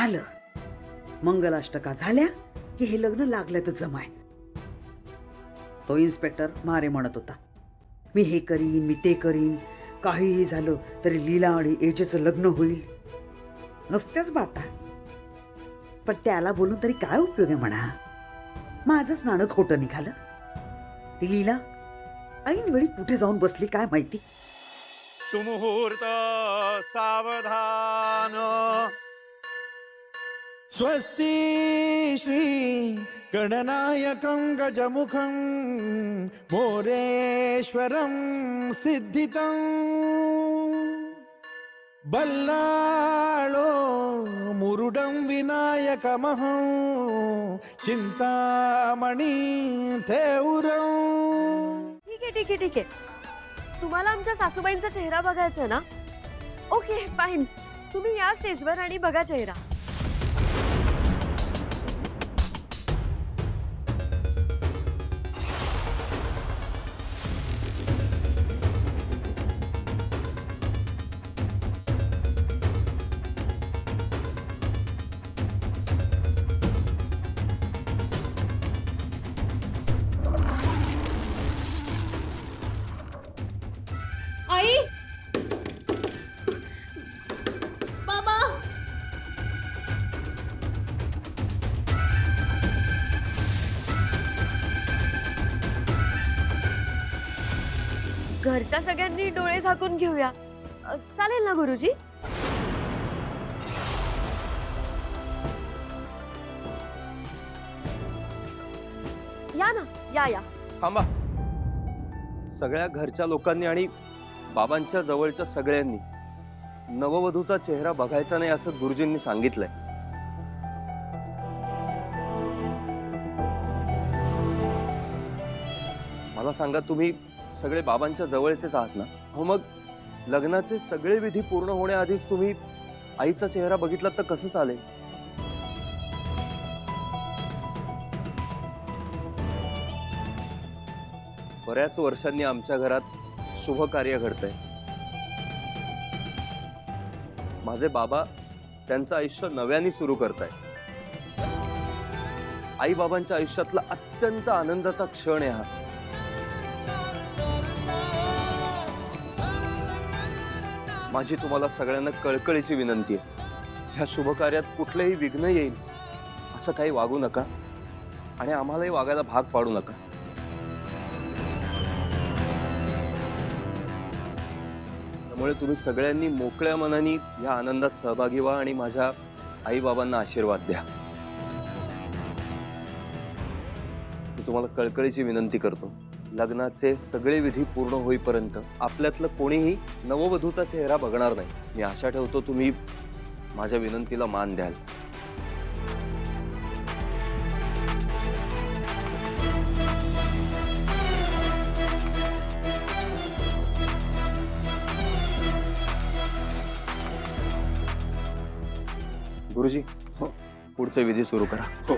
झालं. मंगलाष्टका झाल्या की हे लग्न लागलं तर जमाय. तो इन्स्पेक्टर मारे म्हणत होता, मी हे करीन, मी ते करीन, काहीही झालं तरी लीला आणि एजेचं लग्न होईल. नुसत्याच बाता. पण त्याला बोलून तरी काय उपयोग आहे म्हणा. माझंच नाणं खोटं निघालं. ती लीला ऐन वेळी कुठे जाऊन बसली काय माहिती. सुमुहूर्त सावधान. स्वस्ति श्री गणनायकं गजमुखं मोरेश्वरं सिद्धितं बल्लाळो मुरुडं विनायकमहं चिंतामणी थेउरं. ठीक आहे ठीक आहे ठीक आहे. तुम्हाला आमच्या सासूबाईंचा चेहरा बघायचा ना? Okay fine. तुम्ही या स्टेजवर आणि बघा चेहरा. आई, बाबा, घरच्या सगळ्यांनी डोळे झाकून घेऊया. चालेल ना गुरुजी? या ना, या या. थांबा. सगळ्या घरच्या लोकांनी आणि बाबांच्या जवळच्या सगळ्यांनी नववधूचा चेहरा बघायचा नाही असं गुरुजींनी सांगितलंय. मला सांगा, तुम्ही सगळे बाबांच्या जवळचेच आहात ना? हो, मग लग्नाचे सगळे विधी पूर्ण होण्याआधीच तुम्ही आईचा चेहरा बघितला तर कसं चालेल? बऱ्याच वर्षांनी आमच्या घरात शुभ कार्य घडतंय. माझे बाबा त्यांचं आयुष्य नव्याने सुरू करताय. आई बाबांच्या आयुष्यातला अत्यंत आनंदाचा क्षण आहे हा. माझी तुम्हाला सगळ्यांना कळकळीची विनंती आहे, ह्या शुभ कार्यात कुठलेही विघ्न येईल असं काही वागू नका आणि आम्हालाही वागायला भाग पाडू नका. त्यामुळे तुम्ही सगळ्यांनी मोकळ्या मनाने या आनंदात सहभागी व्हा आणि माझ्या आई बाबांना आशीर्वाद द्या. मी तुम्हाला कळकळीची विनंती करतो, लग्नाचे सगळे विधी पूर्ण होईपर्यंत आपल्यातलं कोणीही नववधूचा चेहरा बघणार नाही. मी आशा ठेवतो तुम्ही माझ्या विनंतीला मान द्याल. गुरुजी, हो, पुढचे विधी सुरू करा. हो.